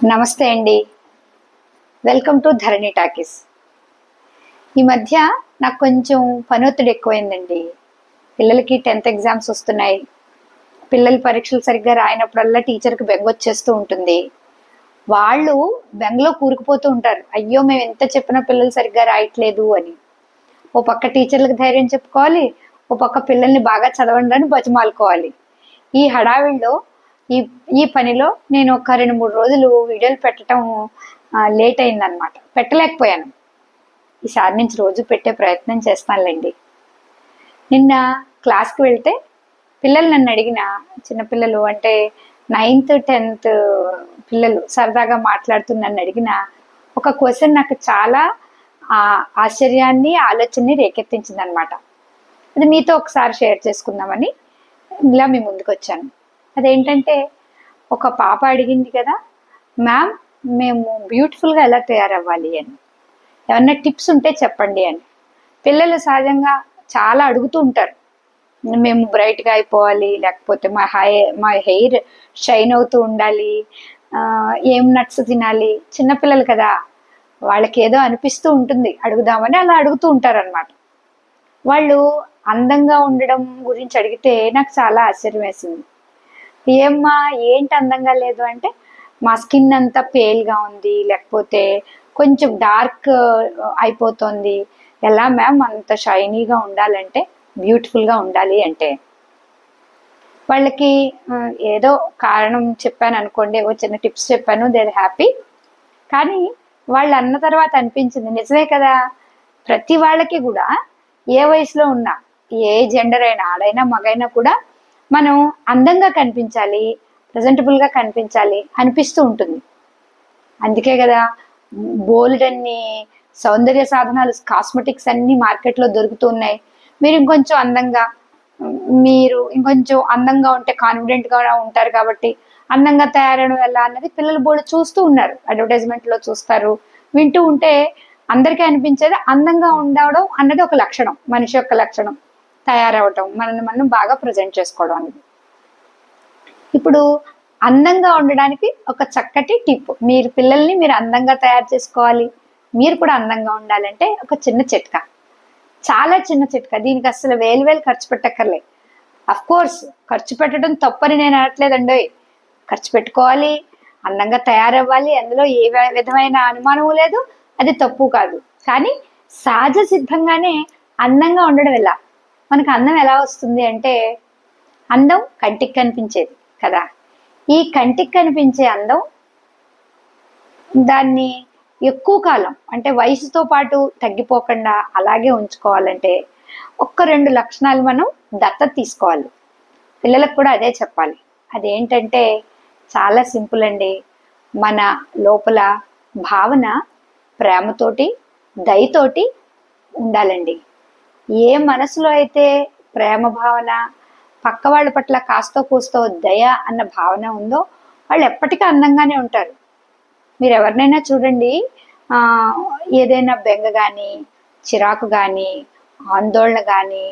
నమస్తే అండి. Welcome to Dharani talkies. ఈ మధ్య నాకు కొంచెం పనొత్తిడి ఎక్కువైందండి. పిల్లలకి 10th ఎగ్జామ్స్ వస్తున్నాయి. పిల్లలు పరీక్షలు సరిగ్గా రాయనప్పుడల్లా టీచర్కి బెంగొచ్చేస్తూ ఉంటుంది. వాళ్ళు బెంగలో కూరుకుపోతూ ఉంటారు. అయ్యో, మేము ఎంత చెప్పినా పిల్లలు సరిగ్గా రాయట్లేదు అని. ఓ పక్క టీచర్లకు ధైర్యం చెప్పుకోవాలి, ఓ పక్క పిల్లల్ని బాగా చదవండి అని బతిమాలుకోవాలి. ఈ హడావిడిలో ఈ ఈ పనిలో నేను ఒక 2-3 రోజులు వీడియోలు పెట్టడం లేట్ అయిందనమాట. పెట్టలేకపోయాను. ఈసారి నుంచి రోజు పెట్టే ప్రయత్నం చేస్తానులేండి. నిన్న క్లాస్కి వెళ్తే పిల్లలు నన్ను అడిగిన, చిన్నపిల్లలు అంటే 9th 10th పిల్లలు సరదాగా మాట్లాడుతూ నన్ను అడిగిన ఒక క్వశ్చన్ నాకు చాలా ఆశ్చర్యాన్ని, ఆలోచనని రేకెత్తించింది అనమాట. అది మీతో ఒకసారి షేర్ చేసుకుందామని ఇలా మీ ముందుకు వచ్చాను. అదేంటంటే, ఒక పాప అడిగింది కదా, మ్యామ్ మేము బ్యూటిఫుల్గా ఎలా తయారవ్వాలి అని, ఏమన్నా టిప్స్ ఉంటే చెప్పండి అని. పిల్లలు సహజంగా చాలా అడుగుతూ ఉంటారు. మేము బ్రైట్గా అయిపోవాలి, లేకపోతే మా హెయిర్ షైన్ అవుతూ ఉండాలి, ఏం నట్స్ తినాలి. చిన్నపిల్లలు కదా, వాళ్ళకి ఏదో అనిపిస్తూ ఉంటుంది, అడుగుదామని అలా అడుగుతూ ఉంటారు అనమాట. వాళ్ళు అందంగా ఉండడం గురించి అడిగితే నాకు చాలా ఆశ్చర్యం వేసింది. ఏమ్మా ఏంటి అందంగా లేదు అంటే, మా స్కిన్ అంతా పేల్గా ఉంది, లేకపోతే కొంచెం డార్క్ అయిపోతుంది. ఎలా మ్యామ్ అంత షైనీగా ఉండాలంటే, బ్యూటిఫుల్గా ఉండాలి అంటే? వాళ్ళకి ఏదో కారణం చెప్పాను అనుకోండి, ఓ చిన్న టిప్స్ చెప్పాను, దే ఆర్ హ్యాపీ. కానీ వాళ్ళు అన్న తర్వాత అనిపించింది, నిజమే కదా, ప్రతి వాళ్ళకి కూడా ఏ వయసులో ఉన్నా, ఏ జెండర్ అయినా, ఆడైనా మగైనా కూడా మనం అందంగా కనిపించాలి, ప్రజెంటబుల్గా కనిపించాలి అనిపిస్తూ ఉంటుంది. అందుకే కదా బోల్డ్ అన్ని సౌందర్య సాధనాలు, కాస్మెటిక్స్ అన్ని మార్కెట్లో దొరుకుతున్నాయి. మీరు ఇంకొంచెం అందంగా ఉంటే కాన్ఫిడెంట్గా ఉంటారు కాబట్టి అందంగా తయారవడం ఎలా అన్నది పిల్లలు బోల్డ్ చూస్తూ ఉన్నారు, అడ్వర్టైజ్మెంట్లో చూస్తారు, వింటూ ఉంటే అందరికీ అనిపించేది అందంగా ఉండడం అన్నది ఒక లక్షణం, మనిషి యొక్క లక్షణం. తయారవటం, మనల్ని మనం బాగా ప్రజెంట్ చేసుకోవడం అనేది. ఇప్పుడు అందంగా ఉండడానికి ఒక చక్కటి టిప్, మీరు పిల్లల్ని మీరు అందంగా తయారు చేసుకోవాలి, మీరు కూడా అందంగా ఉండాలంటే ఒక చిన్న చిట్కా, చాలా చిన్న చిట్కా. దీనికి అసలు వేలు ఖర్చు పెట్టక్కర్లే. అఫ్ కోర్స్ ఖర్చు పెట్టడం తప్పని నేను అనట్లేదండి. ఖర్చు పెట్టుకోవాలి, అందంగా తయారవ్వాలి, అందులో ఏ విధమైన అనుమానము లేదు, అది తప్పు కాదు. కానీ సహజ సిద్ధంగానే అందంగా ఉండడం ఎలా? మనకు అందం ఎలా వస్తుంది అంటే, అందం కంటికి కనిపించేది కదా. ఈ కంటికి కనిపించే అందం, దాన్ని ఎక్కువ కాలం అంటే వయసుతో పాటు తగ్గిపోకుండా అలాగే ఉంచుకోవాలంటే 1-2 లక్షణాలు మనం దత్తత తీసుకోవాలి. పిల్లలకు కూడా అదే చెప్పాలి. అదేంటంటే చాలా సింపుల్ అండి. మన లోపల భావన ప్రేమతోటి, దయతోటి ఉండాలండి. ఏ మనసులో అయితే ప్రేమ భావన, పక్క వాళ్ళ పట్ల కాస్తో కూస్తో దయ అన్న భావన ఉందో, వాళ్ళు ఎప్పటికీ అందంగానే ఉంటారు. మీరు ఎవరినైనా చూడండి, ఏదైనా బెంగ కానీ, చిరాకు కానీ, ఆందోళన కానీ,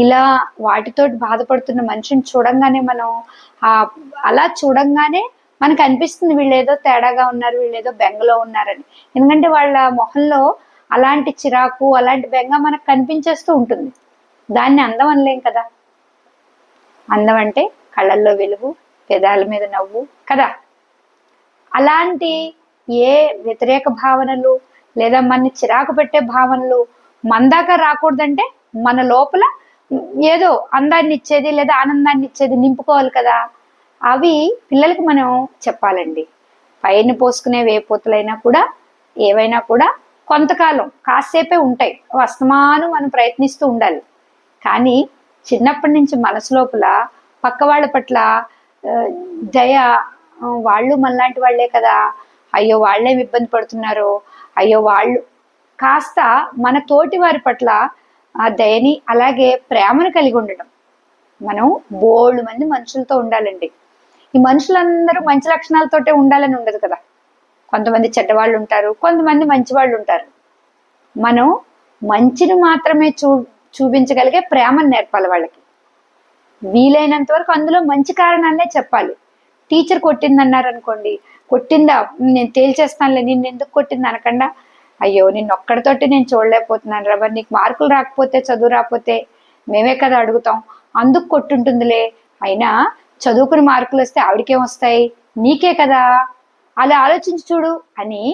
ఇలా వాటితో బాధపడుతున్న మనిషిని చూడంగానే మనం అలా చూడంగానే మనకు అనిపిస్తుంది, వీళ్ళు ఏదో తేడాగా ఉన్నారు, వీళ్ళు ఏదో బెంగలో ఉన్నారని. ఎందుకంటే వాళ్ళ మొహంలో అలాంటి చిరాకు, అలాంటి బెంగ మనకు కనిపించేస్తూ ఉంటుంది. దాన్ని అందం అనలేం కదా. అందం అంటే కళ్ళల్లో వెలుగు, పెదాల మీద నవ్వు కదా. అలాంటి ఏ వ్యతిరేక భావనలు లేదా మన చిరాకు పెట్టే భావనలు మన దాకా రాకూడదంటే, మన లోపల ఏదో అందాన్ని ఇచ్చేది లేదా ఆనందాన్ని ఇచ్చేది నింపుకోవాలి కదా. అవి పిల్లలకి మనం చెప్పాలండి. పైన పోసుకునే వేపోతులైనా కూడా, ఏవైనా కూడా కొంతకాలం కాసేపే ఉంటాయి, అస్తమానం మనం ప్రయత్నిస్తూ ఉండాలి. కానీ చిన్నప్పటి నుంచి మనసు లోపల పక్క వాళ్ళ పట్ల దయ, వాళ్ళు మనలాంటి వాళ్ళే కదా, అయ్యో వాళ్ళేం ఇబ్బంది పడుతున్నారు, అయ్యో వాళ్ళు, కాస్త మన తోటి వారి పట్ల ఆ దయని అలాగే ప్రేమను కలిగి ఉండడం. మనం బోల్డ్ మంది మనుషులతో ఉండాలండి. ఈ మనుషులందరూ మంచి లక్షణాలతోటే ఉండాలని ఉండదు కదా. కొంతమంది చెడ్డవాళ్ళు ఉంటారు, కొంతమంది మంచి వాళ్ళు ఉంటారు. మనం మంచిని మాత్రమే చూపించగలిగే ప్రేమను నేర్పాలి వాళ్ళకి. వీలైనంత వరకు అందులో మంచి కారణాలనే చెప్పాలి. టీచర్ కొట్టిందన్నారు అనుకోండి, కొట్టిందా, నేను తేల్చేస్తానులే, నిన్ను ఎందుకు కొట్టింది అనకుండా, అయ్యో నిన్ను ఒక్కడితోటి నేను చూడలేకపోతున్నాను రా, మరి నీకు మార్కులు రాకపోతే, చదువు రాకపోతే మేమే కదా అడుగుతాం, అందుకు కొట్టుంటుందిలే, అయినా చదువుకుని మార్కులు వస్తే ఆవిడకేం వస్తాయి, నీకే కదా, అలా ఆలోచించి చూడు అని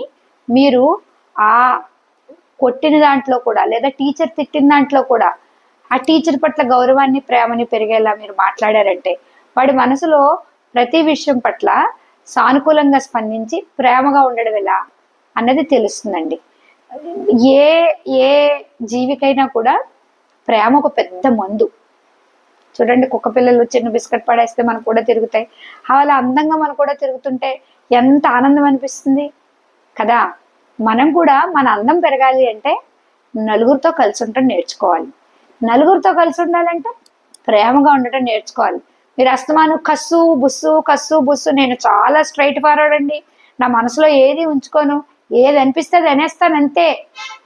మీరు ఆ కొట్టిన దాంట్లో కూడా లేదా టీచర్ తిట్టిన దాంట్లో కూడా ఆ టీచర్ పట్ల గౌరవాన్ని ప్రేమని పెరిగేలా మీరు మాట్లాడారంటే వాడి మనసులో ప్రతి విషయం పట్ల సానుకూలంగా స్పందించి ప్రేమగా ఉండడం ఎలా అన్నది తెలుస్తుందండి. ఏ ఏ జీవికైనా కూడా ప్రేమ ఒక పెద్ద మందు. చూడండి, కుక్క పిల్లలు చిన్న బిస్కెట్ పడేస్తే మనకు కూడా తిరుగుతాయి, అలా అందంగా మనకు కూడా తిరుగుతుంటే ఎంత ఆనందం అనిపిస్తుంది కదా. మనం కూడా మన అందం పెరగాలి అంటే నలుగురితో కలిసి ఉండటం నేర్చుకోవాలి. నలుగురితో కలిసి ఉండాలంటే ప్రేమగా ఉండటం నేర్చుకోవాలి. మీరు అస్తమానం కస్సు బుస్సు, నేను చాలా స్ట్రైట్ ఫార్వర్డ్ అండి, నా మనసులో ఏది ఉంచుకోను, ఏది అనిపిస్తే అది అనేస్తాను అంతే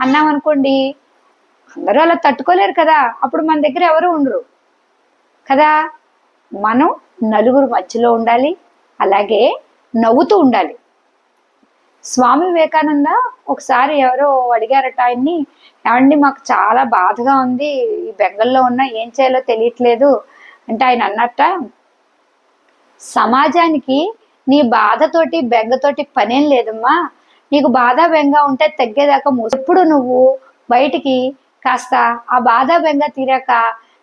అన్నామనుకోండి, అందరూ అలా తట్టుకోలేరు కదా, అప్పుడు మన దగ్గర ఎవరు ఉండరు కదా. మనం నలుగురు మధ్యలో ఉండాలి, అలాగే నవ్వుతూ ఉండాలి. స్వామి వివేకానంద ఒకసారి ఎవరో అడిగారట ఆయన్ని, ఏమండి మాకు చాలా బాధగా ఉంది, ఈ బెంగల్లో ఉన్నా ఏం చేయాలో తెలియట్లేదు అంటే ఆయన అన్నట్ట, సమాజానికి నీ బాధతోటి బెంగతోటి పనేం లేదమ్మా, నీకు బాధ బెంగ ఉంటే తగ్గేదాకా ఎప్పుడు నువ్వు బయటికి కాస్త ఆ బాధ బెంగ తీరాక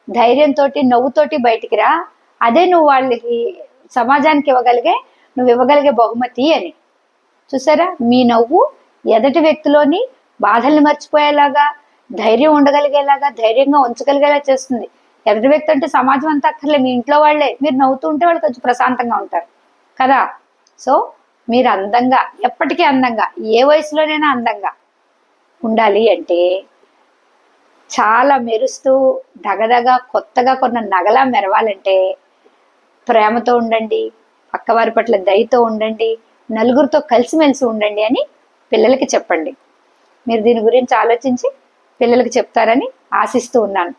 ధైర్యంతో నవ్వుతోటి బయటికి రా, అదే నువ్వు వాళ్ళకి సమాజానికి నువ్వు ఇవ్వగలిగే బహుమతి అని. చూసారా, మీ నవ్వు ఎదటి వ్యక్తిలోని బాధల్ని మర్చిపోయేలాగా, ధైర్యం ఉండగలిగేలాగా, ధైర్యంగా ఉంచగలిగేలా చేస్తుంది. ఎదటి వ్యక్తి అంటే సమాజం అంతా అక్కర్లే, మీ ఇంట్లో వాళ్ళే, మీరు నవ్వుతూ ఉంటే వాళ్ళు కొంచెం ప్రశాంతంగా ఉంటారు కదా. సో మీరు అందంగా, ఎప్పటికీ అందంగా, ఏ వయసులోనైనా అందంగా ఉండాలి అంటే చాలా మెరుస్తూ దగదగా కొత్తగా కొన్న నగలా మెరవాలంటే ప్రేమతో ఉండండి, పక్కవారి పట్ల దయతో ఉండండి, నలుగురితో కలిసిమెలిసి ఉండండి అని పిల్లలకి చెప్పండి. మీరు దీని గురించి ఆలోచించి పిల్లలకి చెప్తారని ఆశిస్తూ ఉన్నాను.